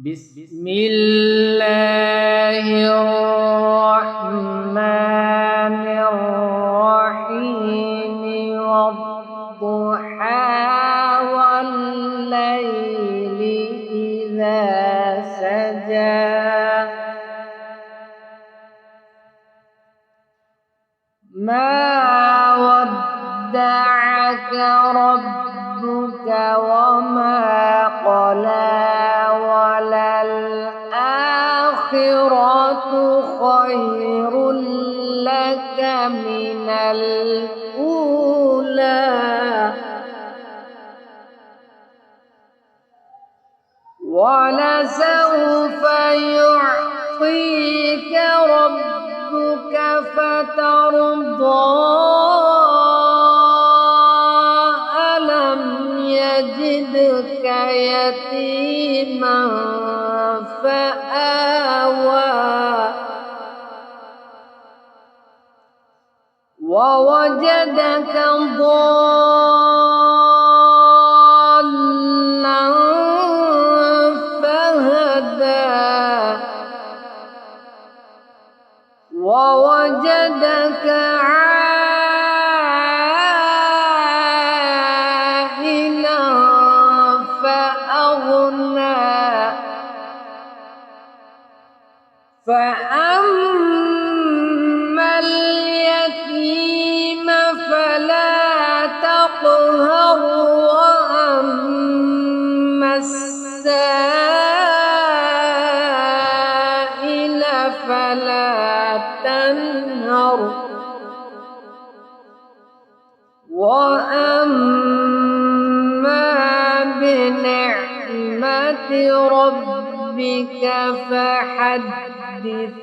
بسم الله الرحمن الرحيم والضحى والليل إذا سجى ما ودعك ربك وما قلى وللآخرة خير لك من الأولى ولسوف يعطيك ربك فترضى ألم يجدك يتيما فآوى ووجدك ضالا فهدى ووجدك عائلا فأغنى فأما اليتيم فلا تقهر وأما السائل فلا تنهر وأما بنعمة ربك فحدث